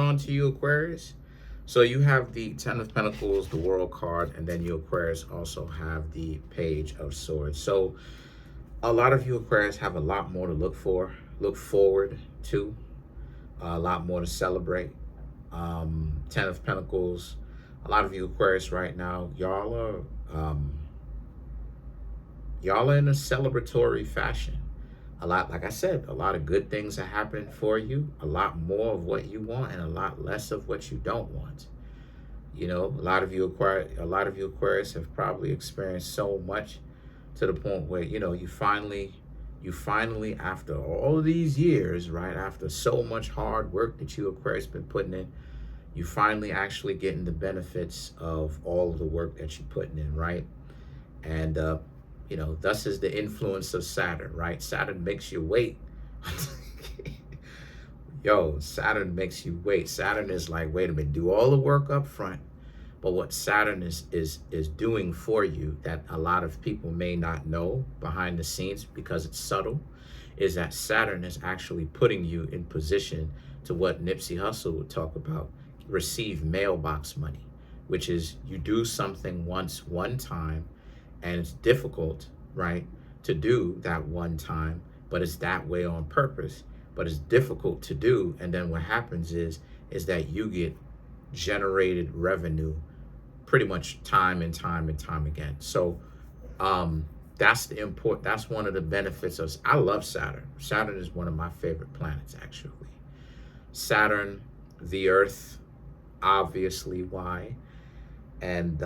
on to you, Aquarius. So you have the Ten of Pentacles, the World card, and then you, Aquarius, also have the Page of Swords. So a lot of you, Aquarius, have a lot more to look forward to, a lot more to celebrate. Ten of Pentacles. A lot of you, Aquarius, right now, y'all are in a celebratory fashion. A lot, like I said, a lot of good things are happening for you, a lot more of what you want and a lot less of what you don't want. You know, a lot of you Aquarius have probably experienced so much to the point where, you know, you finally, after all of these years, right, after so much hard work that you, Aquarius, been putting in, you finally actually getting the benefits of all of the work that you're putting in, right? And you know, thus is the influence of Saturn, right? Saturn makes you wait. Yo, Saturn makes you wait. Saturn is like, wait a minute, do all the work up front. But what Saturn is doing for you that a lot of people may not know behind the scenes because it's subtle, is that Saturn is actually putting you in position to what Nipsey Hussle would talk about, receive mailbox money, which is you do something once, one time, and it's difficult, right, to do that one time, but it's that way on purpose, but it's difficult to do. And then what happens is that you get generated revenue pretty much time and time and time again. So that's one of the benefits of, I love Saturn. Saturn is one of my favorite planets, actually. Saturn, the Earth, obviously why. And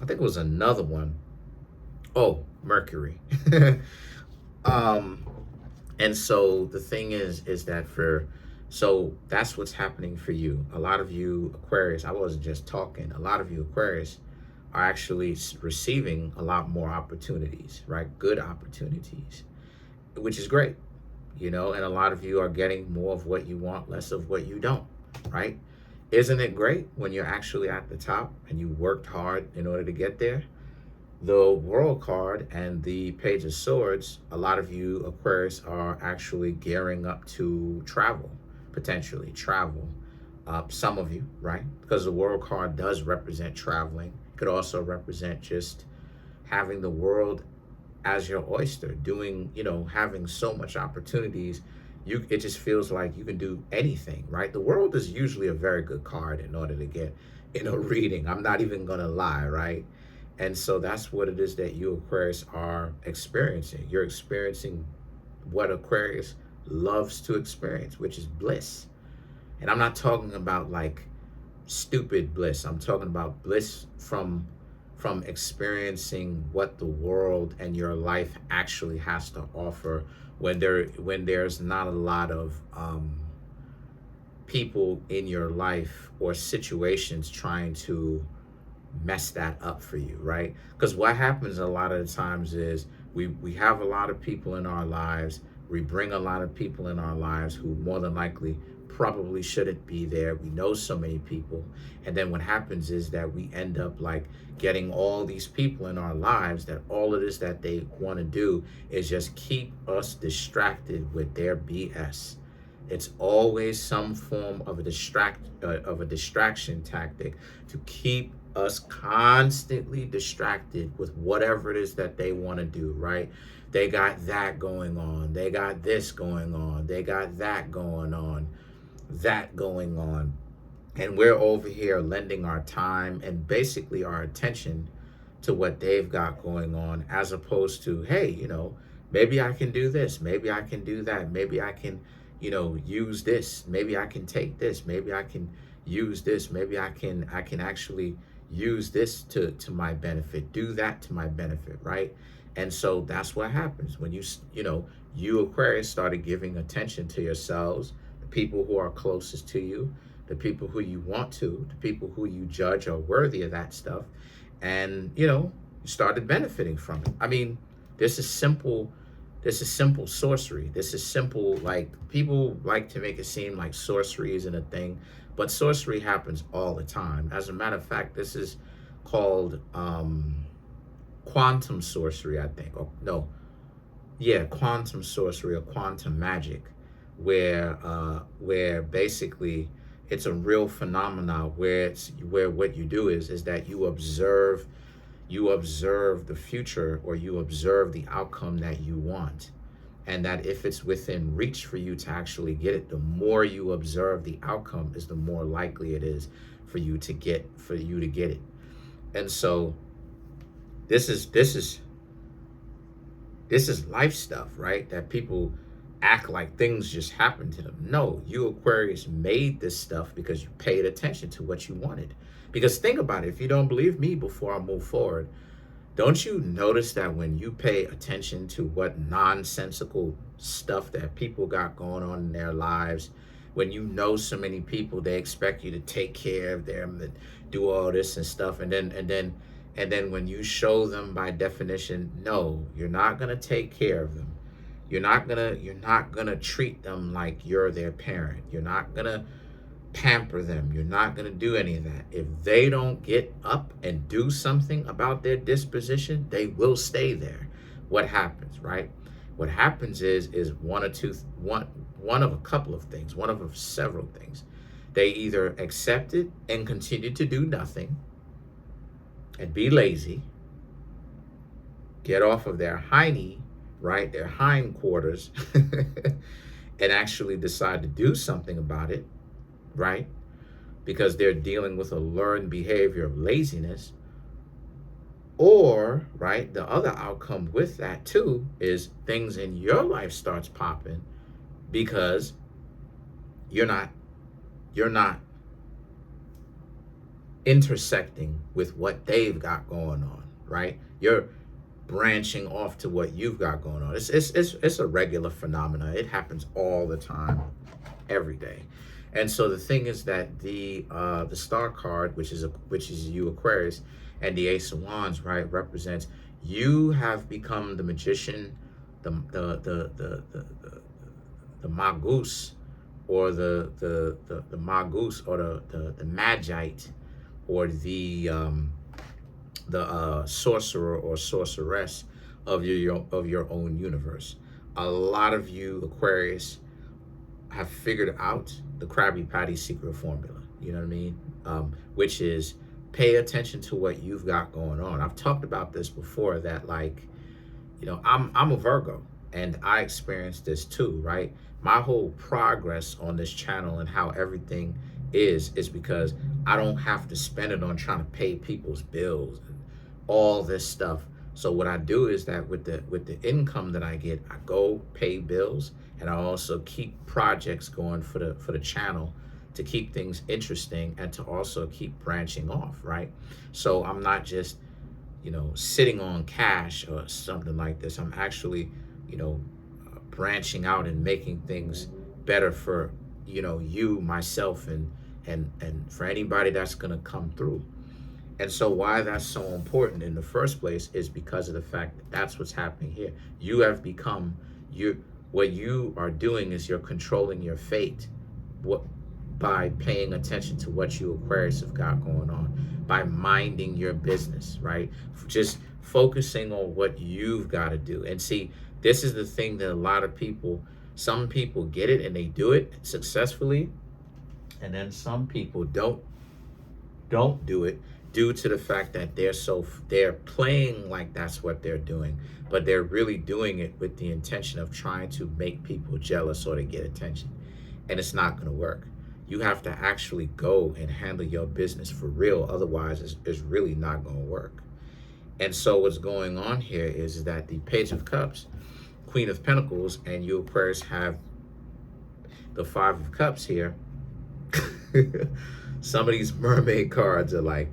I think it was another one. Oh, Mercury. And so the thing is that so that's what's happening for you. A lot of you, Aquarius, I wasn't just talking, a lot of you, Aquarius, are actually receiving a lot more opportunities, right? Good opportunities, which is great, you know, and a lot of you are getting more of what you want, less of what you don't, right? Isn't it great when you're actually at the top and you worked hard in order to get there? The World card and the Page of Swords, a lot of you, Aquarius, are actually gearing up to travel, potentially travel. Some of you, right? Because the World card does represent traveling. It could also represent just having the world as your oyster, doing, you know, having so much opportunities. It just feels like you can do anything, right? The world is usually a very good card in order to get in a reading. I'm not even going to lie, right? And so that's what it is that you, Aquarius, are experiencing. You're experiencing what Aquarius loves to experience, which is bliss. And I'm not talking about like stupid bliss. I'm talking about bliss from experiencing what the world and your life actually has to offer when there's not a lot of people in your life or situations trying to mess that up for you, right? Because what happens a lot of the times is we have a lot of people in our lives, we bring a lot of people in our lives who more than likely probably shouldn't be there. We know so many people, and then what happens is that we end up like getting all these people in our lives that all it is that they want to do is just keep us distracted with their BS. It's always some form of a distraction tactic to keep us constantly distracted with whatever it is that they want to do, right? They got that going on. They got this going on. They got that going on. And we're over here lending our time and basically our attention to what they've got going on, as opposed to, hey, you know, maybe I can do this. Maybe I can do that. Maybe I can, you know, use this. Maybe I can take this. Maybe I can use this. Maybe I can actually use this to my benefit, do that to my benefit, right? And so that's what happens when you Aquarius started giving attention to yourselves, the people who are closest to you, the people who you want to, the people who you judge are worthy of that stuff, and you started benefiting from it. I mean, this is simple sorcery. This is simple, like people like to make it seem like sorcery isn't a thing, but sorcery happens all the time. As a matter of fact, this is called quantum sorcery, I think. Oh, no, yeah, quantum sorcery or quantum magic, where basically it's a real phenomena where it's where what you do is that you observe the future, or you observe the outcome that you want, and that if it's within reach for you to actually get it, the more you observe the outcome is the more likely it is for you to get it. And so this is this is this is life stuff, right? That people act like things just happen to them. No, you Aquarius made this stuff because you paid attention to what you wanted. Because think about it, if you don't believe me before I move forward, don't you notice that when you pay attention to what nonsensical stuff that people got going on in their lives, when you know so many people, they expect you to take care of them and do all this and stuff, and then when you show them by definition, no, you're not gonna take care of them. You're not gonna treat them like you're their parent. You're not gonna pamper them. You're not going to do any of that. If they don't get up and do something about their disposition, they will stay there. What happens, right? What happens is one of a couple of things, one of several things. They either accept it and continue to do nothing and be lazy, get off of their hiney, right, their hindquarters, and actually decide to do something about it, right? Because they're dealing with a learned behavior of laziness. Or, right, the other outcome with that too is things in your life starts popping because you're not intersecting with what they've got going on, right? You're branching off to what you've got going on. It's a regular phenomenon. It happens all the time, every day. And so the thing is that the star card, which is you Aquarius, and the Ace of Wands, right, represents you have become the magician, the magus, or the magus, or the magite, or the sorcerer or sorceress of your own universe. A lot of you Aquarius have figured out the Krabby Patty secret formula. You know what I mean? Which is pay attention to what you've got going on. I've talked about this before, that like, I'm a Virgo, and I experienced this too, right? My whole progress on this channel and how everything is because I don't have to spend it on trying to pay people's bills and all this stuff. So what I do is that with the income that I get, I go pay bills, and I also keep projects going for the channel to keep things interesting and to also keep branching off, right? So I'm not just, sitting on cash or something like this. I'm actually, branching out and making things better for, you, myself, and for anybody that's going to come through. And so why that's so important in the first place is because of the fact that that's what's happening here. You have become, what you are doing is you're controlling your fate by paying attention to what you Aquarius have got going on, by minding your business, right? Just focusing on what you've got to do. And see, this is the thing that a lot of people, some people get it and they do it successfully, and then some people don't do it due to the fact that they're playing like that's what they're doing, but they're really doing it with the intention of trying to make people jealous or to get attention. And it's not going to work. You have to actually go and handle your business for real. Otherwise, it's really not going to work. And so what's going on here is that the Page of Cups, Queen of Pentacles, and you Aquarius have the Five of Cups here. Some of these mermaid cards are like,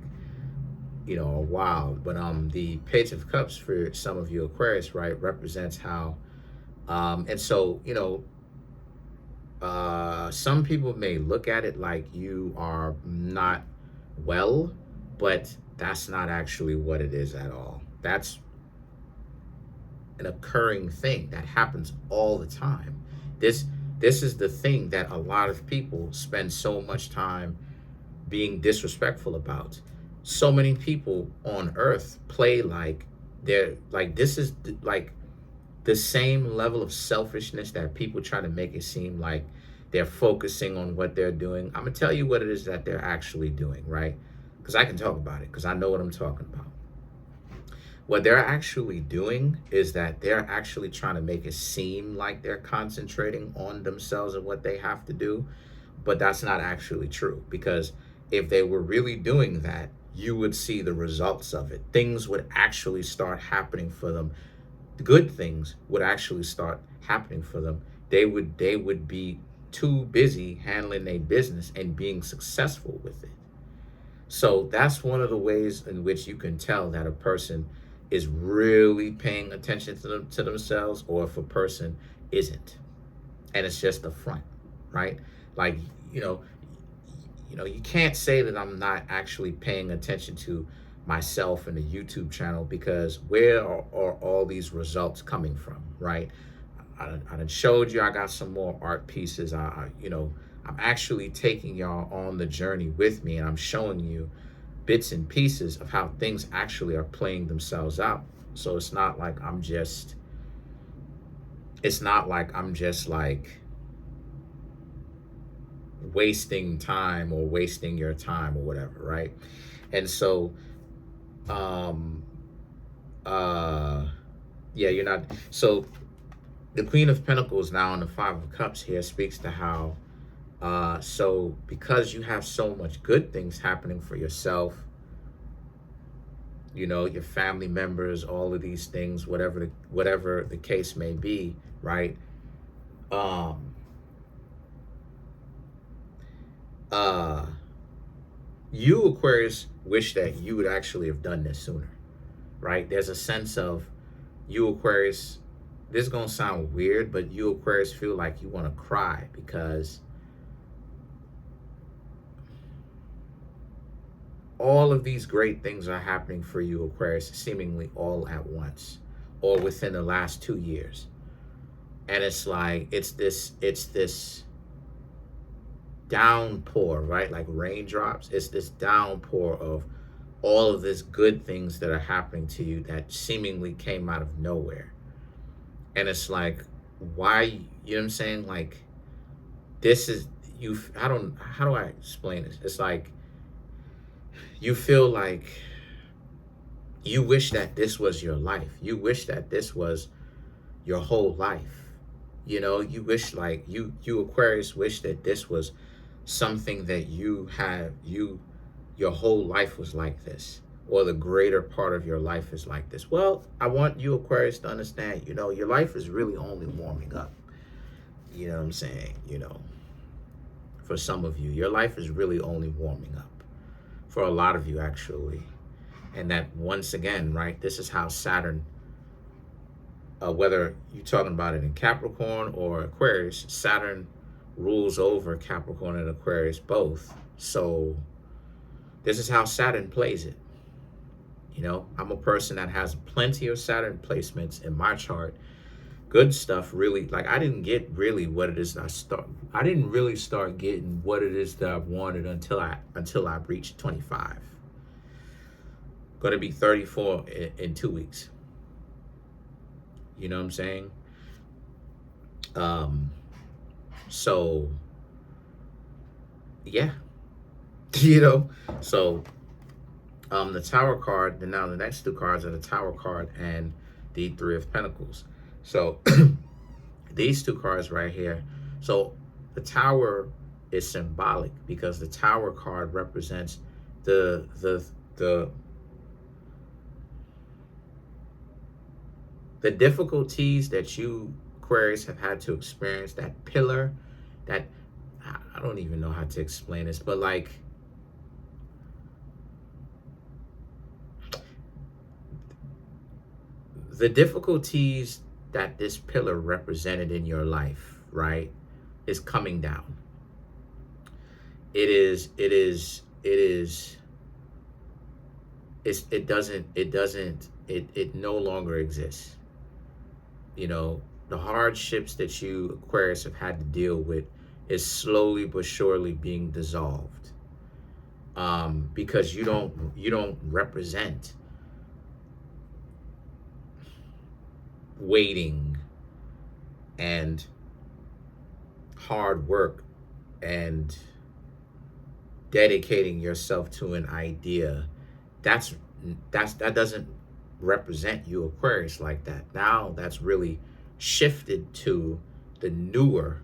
wild. But the Page of Cups for some of you Aquarius, right, represents how, and so, some people may look at it like you are not well, but that's not actually what it is at all. That's an occurring thing that happens all the time. This is the thing that a lot of people spend so much time being disrespectful about. So many people on earth play like this is like the same level of selfishness that people try to make it seem like they're focusing on what they're doing. I'm gonna tell you what it is that they're actually doing, right? Because I can talk about it because I know what I'm talking about. What they're actually doing is that they're actually trying to make it seem like they're concentrating on themselves and what they have to do, but that's not actually true, because if they were really doing that, you would see the results of it. Things would actually start happening for them. Good things would actually start happening for them. They would be too busy handling their business and being successful with it. So that's one of the ways in which you can tell that a person is really paying attention to themselves, or if a person isn't, and it's just a front, right? Like, you know, you can't say that I'm not actually paying attention to myself and the YouTube channel, because where are all these results coming from, right? I done showed you I got some more art pieces. I'm actually taking y'all on the journey with me, and I'm showing you bits and pieces of how things actually are playing themselves out. So it's not like I'm just like wasting time or wasting your time or whatever, right? And so yeah, you're not. So the Queen of Pentacles now in the Five of Cups here speaks to how so because you have so much good things happening for yourself, your family members, all of these things, whatever the case may be, right? You, Aquarius, wish that you would actually have done this sooner, right? There's a sense of you, Aquarius, this is going to sound weird, but you, Aquarius, feel like you want to cry because all of these great things are happening for you, Aquarius, seemingly all at once or within the last 2 years. And it's like, it's this downpour, right? Like raindrops. It's this downpour of all of this good things that are happening to you that seemingly came out of nowhere. And it's like, why, you know what I'm saying? Like, this is, how do I explain this? It's like, you feel like you wish that this was your life. You wish that this was your whole life. You wish, like, you Aquarius wish that this was something that you have, your whole life was like this, or the greater part of your life is like this. Well, I want you, Aquarius, to understand, your life is really only warming up. You know what I'm saying? For some of you, your life is really only warming up. For a lot of you, actually. And that, once again, right, this is how Saturn, whether you're talking about it in Capricorn or Aquarius, Saturn rules over Capricorn and Aquarius both. So this is how Saturn plays it. I'm a person that has plenty of Saturn placements in my chart. Good stuff, really. Like, I didn't get really what it is I didn't really start getting what it is that I wanted until I reached 25. Going to be 34 in 2 weeks. You know what I'm saying? So yeah. So the Tower card, now the next two cards are the Tower card and the Three of Pentacles. So these two cards right here. So the Tower is symbolic because the Tower card represents the difficulties that you, Aquarius, have had to experience, that pillar, that, I don't even know how to explain this, but like, the difficulties that this pillar represented in your life, right, is coming down. It no longer exists. The hardships that you, Aquarius, have had to deal with is slowly but surely being dissolved. Because you don't represent waiting and hard work and dedicating yourself to an idea, that doesn't represent you, Aquarius, like that. Now that's really shifted to the newer,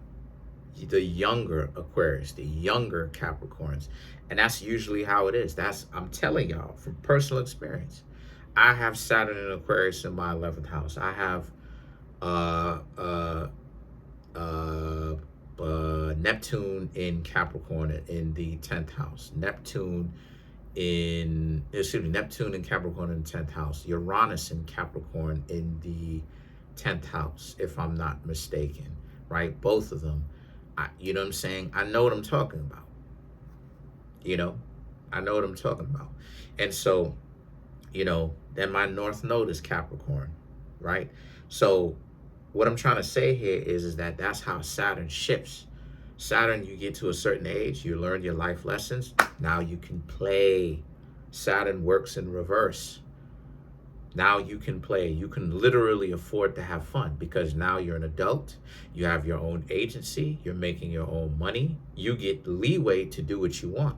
the younger Aquarius, the younger Capricorns. And that's usually how it is. I'm telling y'all from personal experience. I have Saturn and Aquarius in my 11th house. I have Neptune in Capricorn in the 10th house. Neptune in Capricorn in the 10th house. Uranus in Capricorn in the 10th house, if I'm not mistaken, right? Both of them. You know what I'm saying? I know what I'm talking about. You know, I know what I'm talking about. And so, you know, then my North Node is Capricorn, right? So what I'm trying to say here is that that's how Saturn shifts. Saturn, you get to a certain age, you learn your life lessons. Now you can play. Saturn works in reverse. Now you can play. You can literally afford to have fun because now you're an adult. You have your own agency. You're making your own money. You get leeway to do what you want,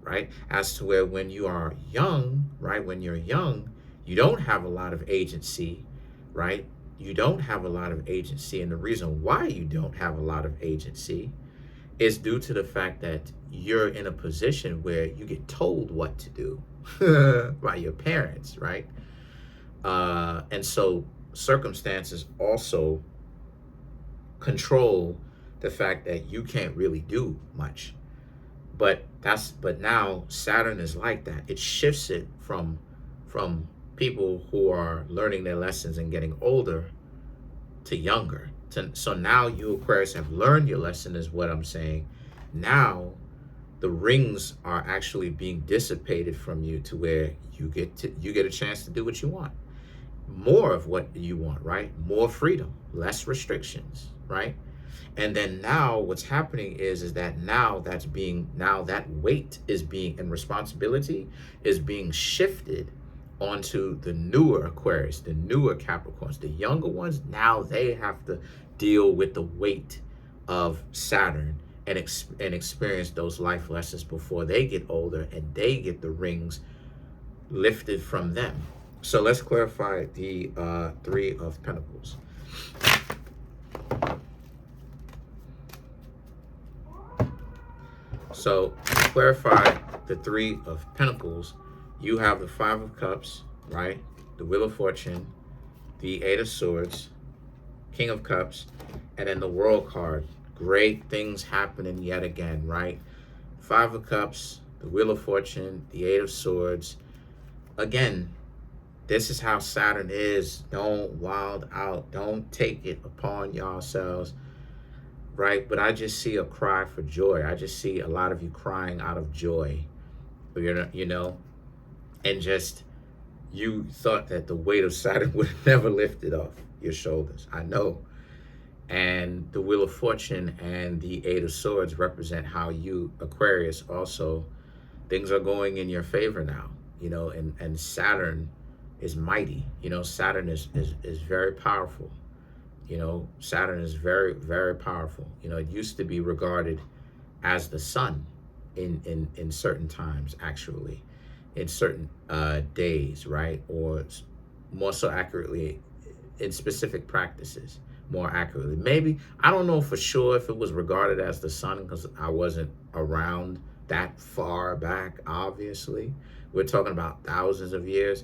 right? As to where when you are young, right? When you're young, you don't have a lot of agency, right? You don't have a lot of agency. And the reason why you don't have a lot of agency is due to the fact that you're in a position where you get told what to do by your parents, right? And so circumstances also control the fact that you can't really do much. But now Saturn is like that. It shifts it from people who are learning their lessons and getting older to younger. So now you Aquarius have learned your lesson, is what I'm saying. Now the rings are actually being dissipated from you to where you get a chance to do what you want. More of what you want, right? More freedom, less restrictions, right? And then now what's happening is that now that weight is being, and responsibility is being shifted onto the newer Aquarius, the newer Capricorns. The younger ones, now they have to deal with the weight of Saturn and experience those life lessons before they get older and they get the rings lifted from them. So let's clarify the Three of Pentacles. So to clarify the Three of Pentacles, you have the Five of Cups, right? The Wheel of Fortune, the Eight of Swords, King of Cups, and then the World card. Great things happening yet again, right? Five of Cups, the Wheel of Fortune, the Eight of Swords. Again, this is how Saturn is. Don't wild out. Don't take it upon yourselves, right? But I just see a cry for joy. I just see a lot of you crying out of joy, you know, and just you thought that the weight of Saturn would never lift it off your shoulders. I know. And the Wheel of Fortune and the Eight of Swords represent how you, Aquarius, also, things are going in your favor now, you know, and Saturn is mighty. You know, Saturn is very powerful. You know, Saturn is very, very powerful. You know, it used to be regarded as the sun in certain times, actually, in certain days, right? Or more so accurately, in specific practices, more accurately. Maybe, I don't know for sure if it was regarded as the sun because I wasn't around that far back, obviously. We're talking about thousands of years.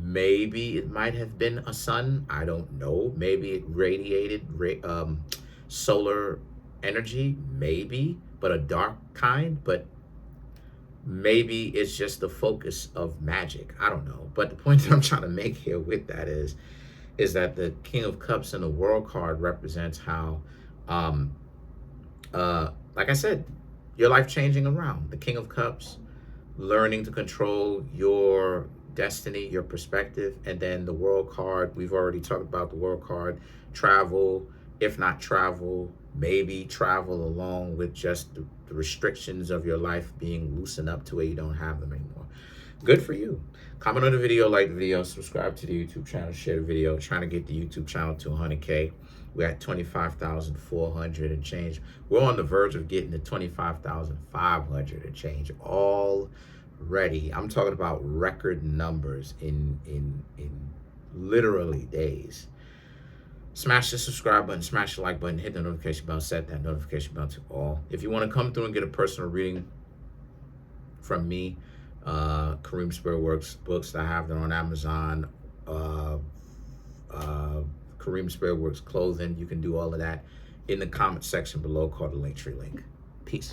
Maybe it might have been a sun. I don't know. Maybe it radiated solar energy, maybe, but a dark kind. But maybe it's just the focus of magic. I don't know. But the point that I'm trying to make here with that is that the King of Cups and the World card represents how, like I said, your life changing around. The King of Cups, learning to control your destiny, your perspective. And then the World card, we've already talked about the World card. Travel, if not travel, maybe travel along with just the restrictions of your life being loosened up to where you don't have them anymore. Good for you. Comment on the video, like the video, subscribe to the YouTube channel, share the video. Trying to get the YouTube channel to 100K. We're at 25,400 and change. We're on the verge of getting to 25,500 and change already. I'm talking about record numbers in literally days. Smash the subscribe button, smash the like button, hit the notification bell, set that notification bell to all. If you want to come through and get a personal reading from me, Kareemspiritworks books, I have them on Amazon, Kareemspiritworks clothing, you can do all of that in the comment section below, called the Linktree link. Peace.